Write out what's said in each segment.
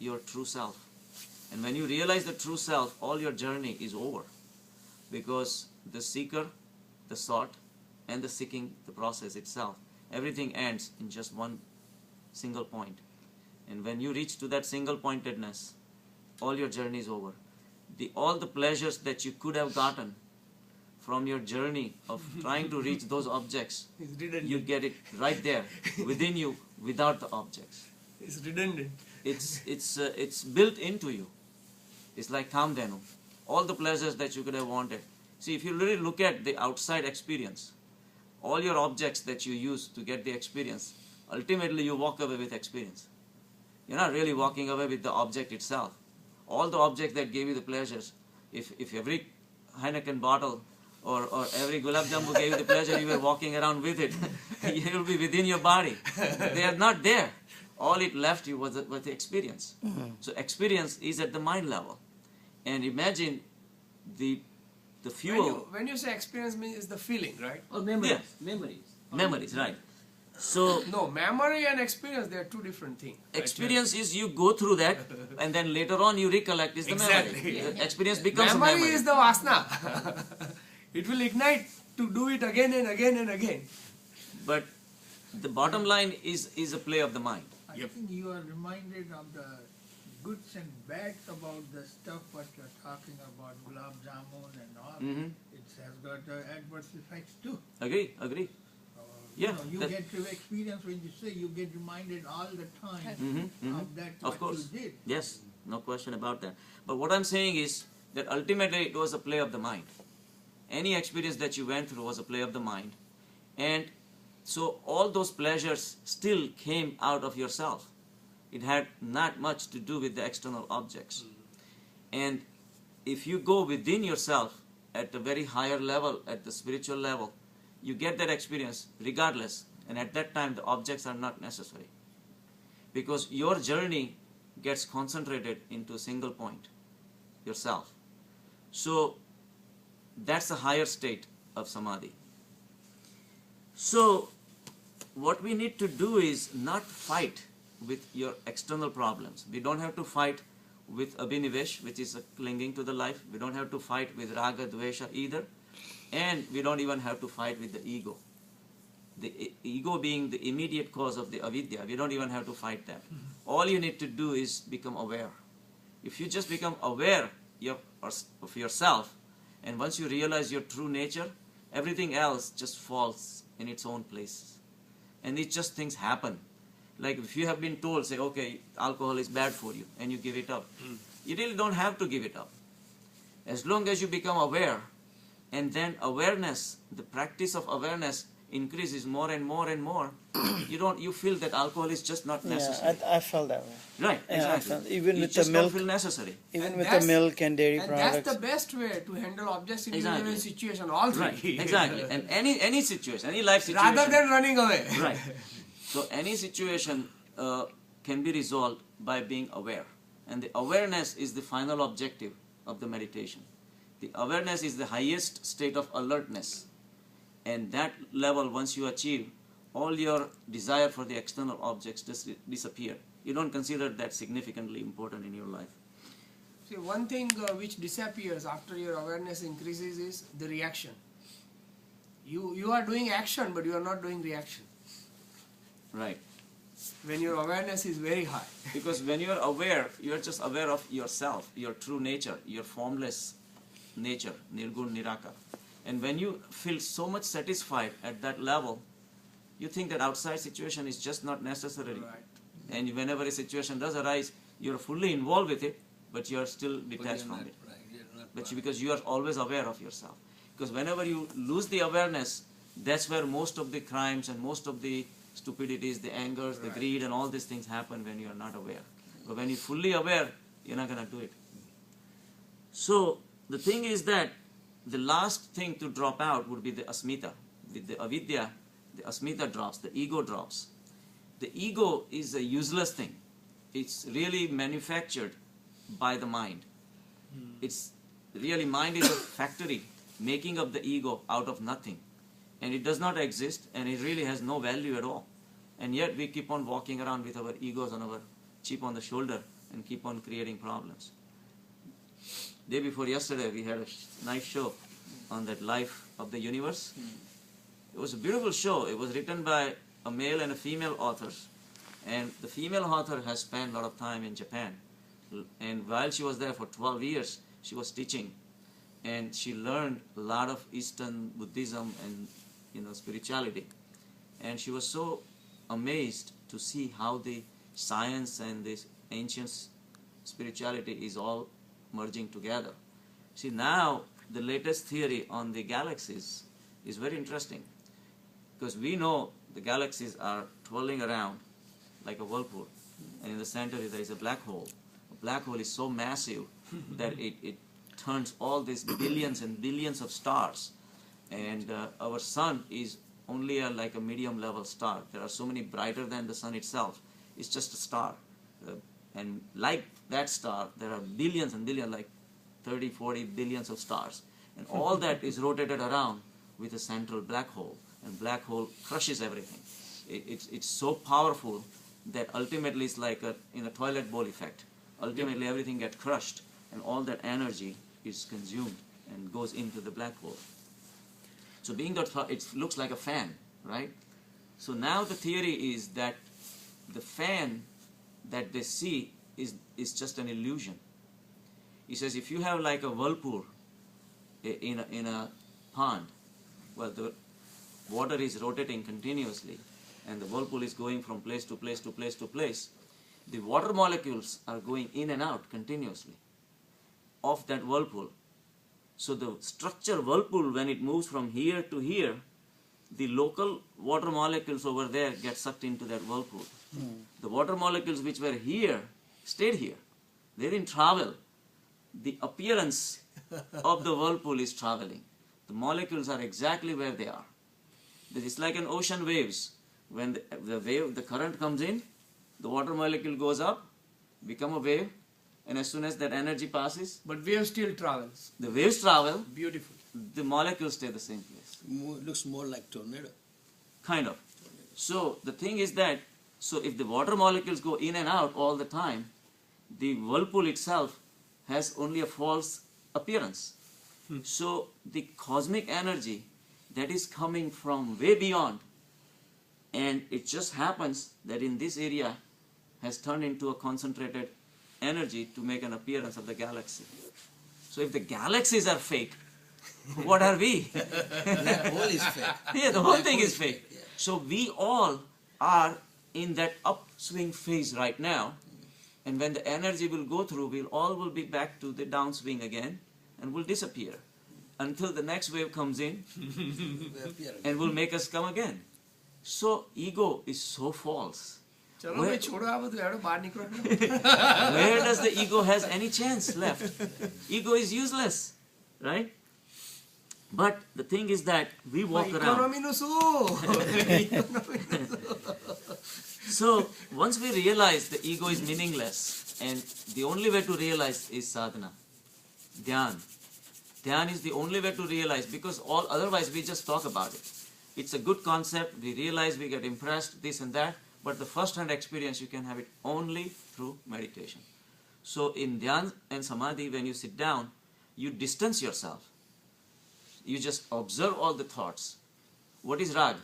your true self. And when you realize the true self, all your journey is over. Because the seeker, the sought, and the seeking, the process itself, everything ends in just one single point. And when you reach to that single pointedness, all your journey is over. All the pleasures that you could have gotten from your journey of trying to reach those objects, you get it right there within you without the objects. It's redundant. It's built into you. It's like Kamdhenu. All the pleasures that you could have wanted. See, if you really look at the outside experience, all your objects that you use to get the experience, ultimately you walk away with experience. You're not really walking away with the object itself. All the objects that gave you the pleasures, if every Heineken bottle or every gulab jambu gave you the pleasure, you were walking around with it, it will be within your body. They are not there. All it left you was the experience. So experience is at the mind level. And imagine the fuel. When you say experience, means it's the feeling, right? Or memories. Yeah. Memories, right. So no, memory and experience, they are two different things. Experience is you go through that and then later on you recollect is the memory. Experience becomes memory. Memory Is the vasana. It will ignite to do it again and again and again. But the bottom line is a play of the mind. I think you are reminded of the goods and bads about the stuff what you're talking about, gulab jamun and all. It has got adverse effects too. Agree. Yeah, you get to experience when you say you get reminded all the time of that of course. You did. Yes, no question about that. But what I'm saying is that ultimately it was a play of the mind. Any experience that you went through was a play of the mind. And so all those pleasures still came out of yourself. It had not much to do with the external objects. And if you go within yourself at a very higher level, at the spiritual level, you get that experience regardless. And at that time, the objects are not necessary. Because your journey gets concentrated into a single point, yourself. So that's a higher state of samadhi. So what we need to do is not fight with your external problems. We don't have to fight with abhinivesh, which is clinging to the life. We don't have to fight with raga, dvesha either. And we don't even have to fight with the ego. The ego being the immediate cause of the avidya. We don't even have to fight that. All you need to do is become aware. If you just become aware of yourself, and once you realize your true nature, everything else just falls in its own place. And it just things happen. Like if you have been told, say, okay, alcohol is bad for you, and you give it up. You really don't have to give it up. As long as you become aware, and then awareness, the practice of awareness increases more and more and more, you feel that alcohol is just not necessary. Yeah, I felt that way. Right, Yeah, exactly. even you with just the milk, don't feel necessary. even And with the that's- milk and dairy And products. that's the best way to handle objects in Exactly. given situation, all three. Right, exactly. And any situation, any life situation. Rather than running away. Right. So any situation can be resolved by being aware. And the awareness is the final objective of the meditation. The awareness is the highest state of alertness. And that level, once you achieve, all your desire for the external objects disappear. You don't consider that significantly important in your life. See, one thing which disappears after your awareness increases is the reaction. You are doing action, but you are not doing reaction. Right. When your awareness is very high. Because when you are aware, you are just aware of yourself, your true nature, your formless nature, nirgun, niraka. And when you feel so much satisfied at that level, you think that outside situation is just not necessary. Right. And whenever a situation does arise, you are fully involved with it, but you are still detached from it. Because you are always aware of yourself. Because whenever you lose the awareness, that's where most of the crimes and most of the stupidities, the angers, the greed and all these things happen when you are not aware. But when you're fully aware, you're not going to do it. So the thing is that the last thing to drop out would be the asmita. With the avidya, the asmita drops, the ego drops. The ego is a useless thing. It's really manufactured by the mind. It's really, mind is a factory making up the ego out of nothing. And it does not exist, and it really has no value at all. And yet we keep on walking around with our egos on our chip on the shoulder, and keep on creating problems. Day before yesterday, we had a nice show on that life of the universe. It was a beautiful show. It was written by a male and a female authors. And the female author has spent a lot of time in Japan. And while she was there for 12 years, she was teaching. And she learned a lot of Eastern Buddhism and spirituality. And she was so amazed to see how the science and this ancient spirituality is all merging together. See, now the latest theory on the galaxies is very interesting, because we know the galaxies are twirling around like a whirlpool, and in the center there is a black hole. A black hole is so massive that it turns all these billions and billions of stars, and our sun is only like a medium level star. There are so many brighter than the sun itself. It's just a star. And like that star, there are billions and billions, like 30, 40 billions of stars. And all that is rotated around with a central black hole. And black hole crushes everything. It's so powerful that ultimately it's like in a toilet bowl effect. Ultimately everything gets crushed and all that energy is consumed and goes into the black hole. So being that it looks like a fan, right? So now the theory is that the fan that they see is just an illusion. He says if you have like a whirlpool in a pond, well, the water is rotating continuously and the whirlpool is going from place to place to place to place, the water molecules are going in and out continuously of that whirlpool. So the structure whirlpool, when it moves from here to here, the local water molecules over there get sucked into that whirlpool. The water molecules which were here stayed here. They didn't travel. The appearance of the whirlpool is traveling. The molecules are exactly where they are. It's like an ocean waves. When the current comes in, the water molecule goes up, become a wave, and as soon as that energy passes, But wave still travels. the waves travel, Beautiful. the molecules stay the same place. Looks more like tornado. Kind of. So the thing is that, so if the water molecules go in and out all the time, the whirlpool itself has only a false appearance. So the cosmic energy that is coming from way beyond, and it just happens that in this area has turned into a concentrated energy to make an appearance of the galaxy. So if the galaxies are fake, what are we? Black hole is fake. Yeah, the whole Black thing hole is fake. Yeah. So we all are in that upswing phase right now, and when the energy will go through, we'll all will be back to the downswing again, and will disappear until the next wave comes in We appear again. and will make us come again. So ego is so false. ચલો Where- ભાઈ છોડો આ બધું હેડો બહાર નીકળો Where does the ego has any chance left? Ego is useless, right? But the thing is that we walk around. ઇકોનોમીનું શું ઇકોનોમીનું શું? So once we realize the ego is meaningless, and the only way to realize is sadhana, dhyan. Dhyan is the only way to realize, because all otherwise we just talk about it. It's a good concept, we realize, we get impressed, this and that, but the first-hand experience you can have it only through meditation. So in dhyan and samadhi, when you sit down, you distance yourself. You just observe all the thoughts. What is rag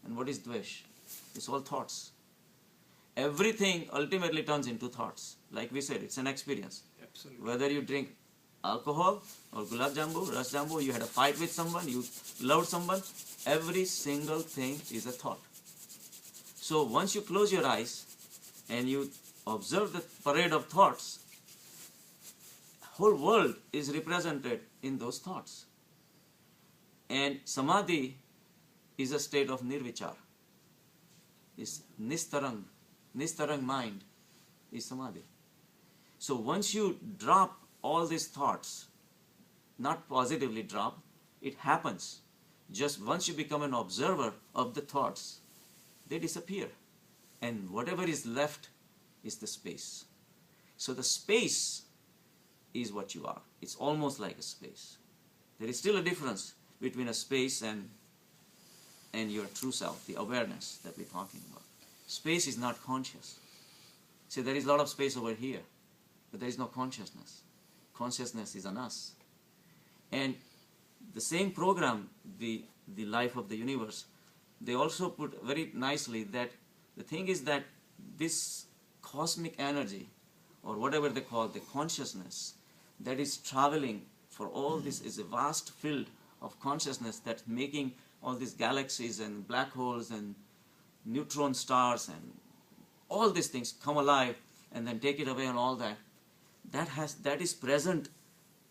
and what is dvesh? It's all thoughts. Everything ultimately turns into thoughts. Like we said, it's an experience. Absolutely. Whether you drink alcohol or gulab jambu, ras jambu, you had a fight with someone, you loved someone, every single thing is a thought. So once you close your eyes and you observe the parade of thoughts, whole world is represented in those thoughts. And samadhi is a state of nirvichar. It's nistarang mind is samadhi. So once you drop all these thoughts, not positively drop, it happens. Just once you become an observer of the thoughts, they disappear. And whatever is left is the space. So the space is what you are. It's almost like a space. There is still a difference between a space and your true self, the awareness that we're talking about. Space is not conscious. See, there is a lot of space over here. but there is no consciousness. Consciousness is on us. And the same program, the life of the universe, they also put very nicely that the thing is that this cosmic energy, or whatever they call the consciousness, that is traveling for all this is a vast field of consciousness that's making all these galaxies and black holes and neutron stars and all these things come alive and then take it away and all that. That is present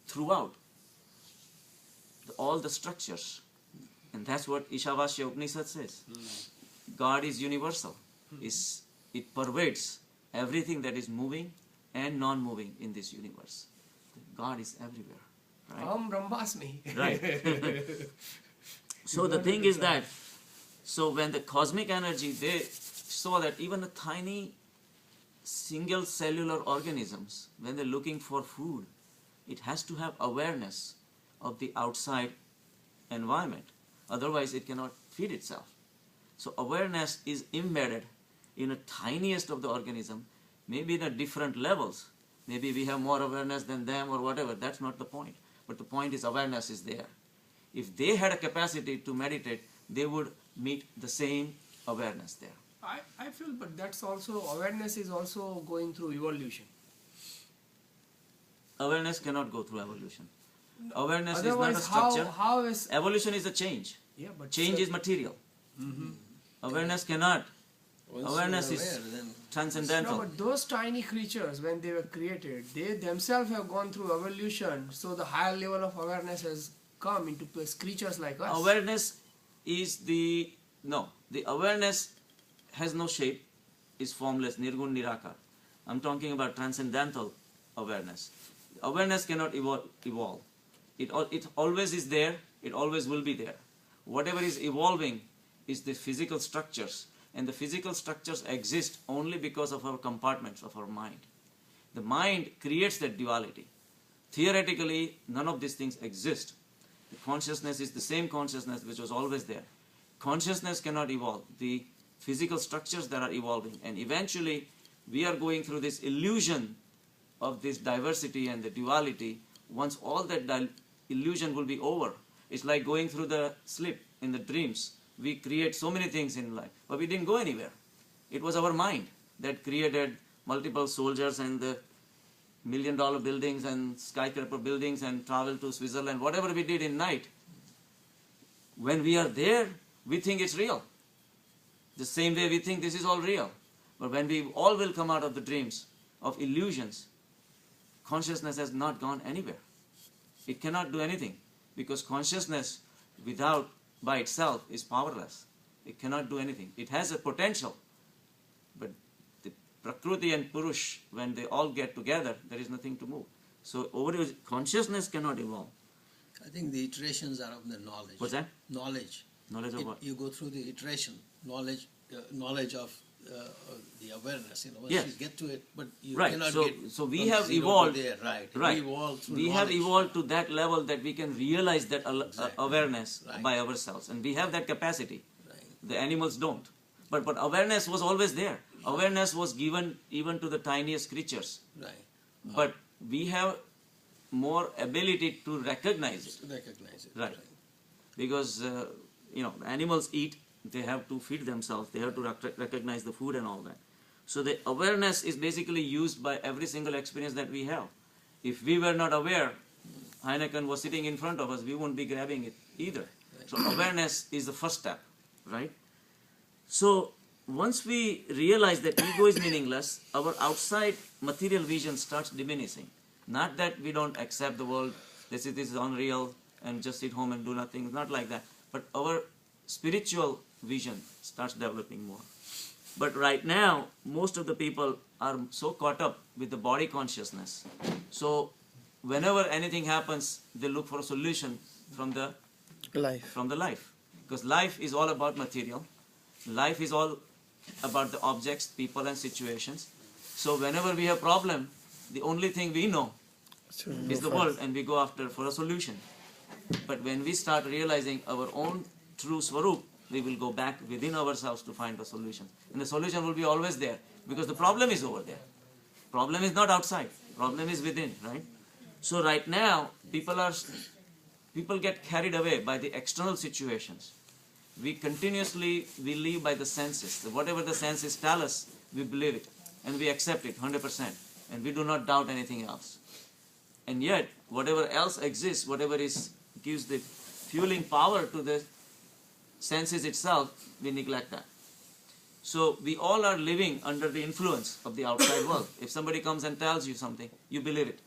throughout all the structures. And that's what Ishavasya Upanishad says. God is universal. It pervades everything that is moving and non-moving in this universe. God is everywhere. Right? Aham Brahmasmi. Right. So the thing is that, so when the cosmic energy, they saw that even the tiny single cellular organisms, when they're looking for food, it has to have awareness of the outside environment. Otherwise it cannot feed itself. So awareness is embedded in the tiniest of the organism, maybe in a different levels. Maybe we have more awareness than them or whatever. That's not the point. But the point is awareness is there. If they had a capacity to meditate, they would meet the same awareness there. I feel, but that's also, awareness is also going through evolution. Awareness cannot go through evolution. Awareness Otherwise, is not a structure. how is... Evolution is a change. Yeah, but Change is material. Awareness cannot. Once Awareness you're is aware, then transcendental. No, but those tiny creatures, when they were created, they themselves have gone through evolution, so the higher level of awareness has come into place, creatures like us. Awareness is the awareness has no shape, is formless, nirgun nirakar. I'm talking about transcendental awareness. Awareness cannot evolve. It always is there, it always will be there. Whatever is evolving is the physical structures, and the physical structures exist only because of our compartments of our mind. The mind creates that duality. Theoretically, none of these things exist. The consciousness is the same consciousness which was always there. Consciousness cannot evolve. The physical structures that are evolving, and eventually we are going through this illusion of this diversity and the duality. Once all that illusion will be over, it's like going through the sleep in the dreams. We create so many things in life, but we didn't go anywhere. It was our mind that created multiple soldiers and the $1 million buildings and skyscraper buildings and travel to Switzerland, whatever we did in night. When we are there, we think it's real. The same way we think this is all real. But when we all will come out of the dreams of illusions, consciousness has not gone anywhere. It cannot do anything, because consciousness by itself is powerless. It cannot do anything. It has a potential, but the Prakriti and Purush, when they all get together, there is nothing to move. So consciousness cannot evolve. I think the iterations are of the knowledge. What's that? Knowledge. Knowledge of what? You go through the iteration, knowledge of the awareness. Once Yes. you get to it, but you Right. cannot So get we from have zero to evolved. there. Right. Right. We evolved through We have knowledge. evolved to that level that we can realize that Exactly. awareness Right. by ourselves, and we have that capacity. Right. The animals don't. But awareness was always there. Awareness was given even to the tiniest creatures. Right. But we have more ability to recognize it. To recognize it. Right. Because animals eat, they have to feed themselves, they have to recognize the food and all that. So the awareness is basically used by every single experience that we have. If we were not aware, Heineken was sitting in front of us, we wouldn't be grabbing it either. So awareness is the first step, right? So once we realize that ego is meaningless, our outside material vision starts diminishing. Not that we don't accept the world, this is unreal, and just sit home and do nothing, not like that. But our spiritual vision starts developing more. But right now, most of the people are so caught up with the body consciousness. So whenever anything happens, they look for a solution from the life. Because life is all about material. Life is all about the objects, people and situations. So whenever we have problem, the only thing we know is the world, and we go after for a solution. But when we start realizing our own true Swarup, we will go back within ourselves to find the solution. And the solution will be always there, because the problem is over there. Problem is not outside. Problem is within, right? So right now, people get carried away by the external situations. We live by the senses. So whatever the senses tell us, we believe it. And we accept it 100%. And we do not doubt anything else. And yet, whatever else exists, gives the fueling power to the senses itself, we neglect that. So we all are living under the influence of the outside world. If somebody comes and tells you something, you believe it.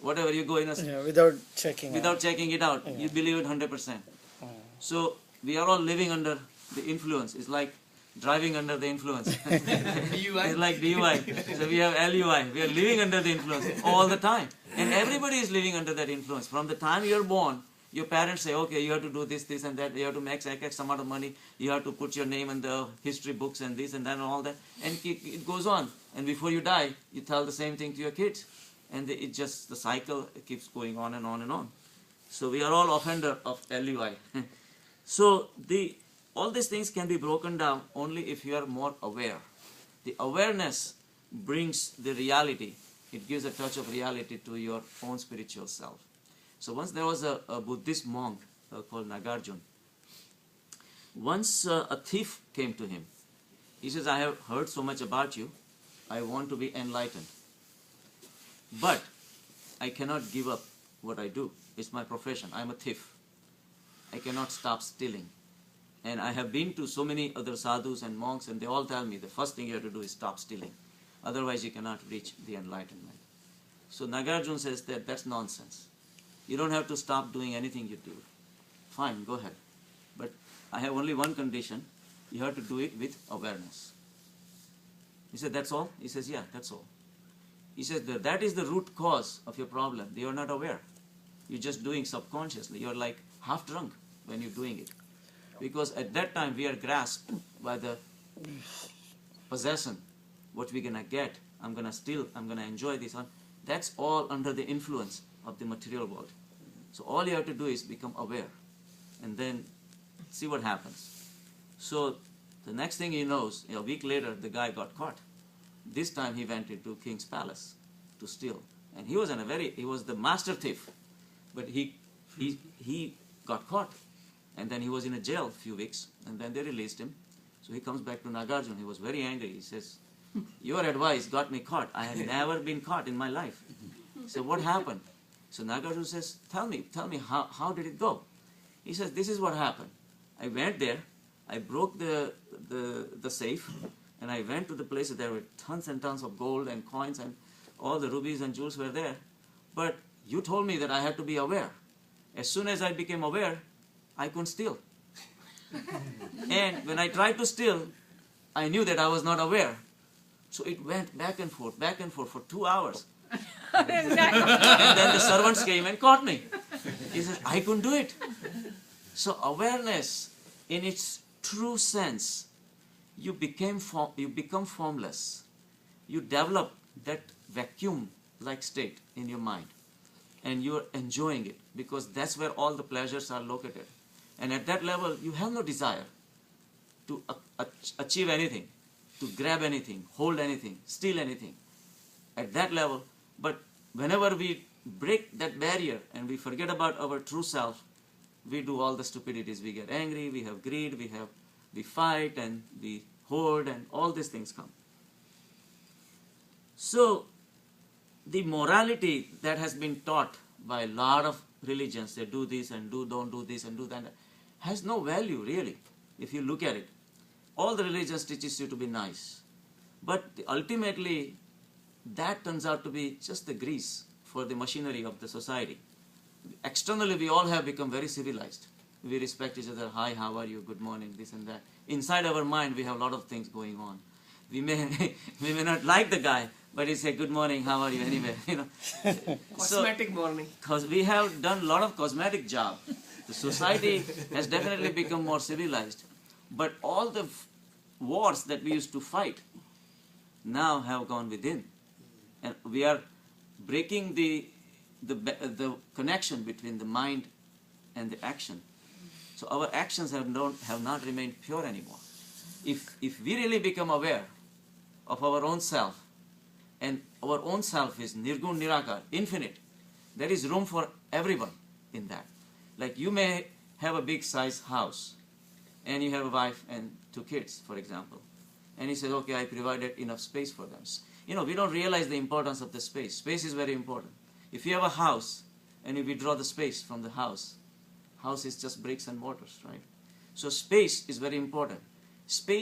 Whatever you go in without checking it out, you believe it 100%. So we are all living under the influence. It's like driving under the influence. It's like DUI. So we have LUI. We are living under the influence all the time. And everybody is living under that influence. From the time you are born, your parents say, okay, you have to do this, and that. You have to make X amount of money. You have to put your name in the history books and this and that and all that. And it goes on. And before you die, you tell the same thing to your kids. And the cycle keeps going on and on and on. So we are all offender of LUI. So all these things can be broken down only if you are more aware. The awareness brings the reality. It gives a touch of reality to your own spiritual self. So once there was a Buddhist monk called Nagarjuna. Once a thief came to him. He says, I have heard so much about you. I want to be enlightened. But I cannot give up what I do. It's my profession. I'm a thief. I cannot stop stealing. And I have been to so many other sadhus and monks, and they all tell me the first thing you have to do is stop stealing. Otherwise you cannot reach the enlightenment. So Nagarjuna says that that's nonsense. You don't have to stop doing anything you do. Fine, go ahead. But I have only one condition. You have to do it with awareness. He said, that's all? He says, yeah, that's all. He says that is the root cause of your problem. You are not aware. You're just doing subconsciously. You're like half drunk when you're doing it. Because at that time we are grasped by the possession. What we're going to get. I'm going to steal. I'm going to enjoy this. That's all under the influence of the material world. So all you have to do is become aware. And then see what happens. So the next thing he knows, a week later, the guy got caught. This time he went into king's palace to steal. And he was the master thief. But he got caught. And then he was in a jail a few weeks. And then they released him. So he comes back to Nagarjuna. He was very angry. He says, your advice got me caught. I had never been caught in my life. He said, what happened? So Nagarjuna says, tell me, how did it go? He says, this is what happened. I went there. I broke the safe. And I went to the place where there were tons and tons of gold and coins and all the rubies and jewels were there. But you told me that I had to be aware. As soon as I became aware, I couldn't steal. And when I tried to steal, I knew that I was not aware. So it went back and forth for 2 hours. And then the servants came and caught me. He said, I couldn't do it. So awareness in its true sense, you become formless. You develop that vacuum-like state in your mind. And you're enjoying it because that's where all the pleasures are located. And at that level, you have no desire to achieve anything, to grab anything, hold anything, steal anything. At that level, but whenever we break that barrier and we forget about our true self, we do all the stupidities. We get angry, we have greed, we fight and we hoard and all these things come. So, the morality that has been taught by a lot of religions, they do this and don't do this and do that, has no value really, if you look at it. All the religions teaches you to be nice. But ultimately, that turns out to be just the grease for the machinery of the society. Externally, we all have become very civilized. We respect each other. Hi, how are you? Good morning, this and that. Inside our mind, we have a lot of things going on. We may not like the guy, but he say, good morning, how are you anyway? Cosmetic morning. Because we have done a lot of cosmetic job. The society has definitely become more civilized. But all the wars that we used to fight now have gone within. And we are breaking the connection between the mind and the action. So our actions have not remained pure anymore. If we really become aware of our own self, and our own self is nirgun, nirakar, infinite. There is room for everyone in that. Like you may have a big size house and you have a wife and 2 kids, for example. And he says, okay, I provided enough space for them. We don't realize the importance of the space. Space is very important. If you have a house and you withdraw the space from the house is just bricks and mortars, right? So space is very important. Space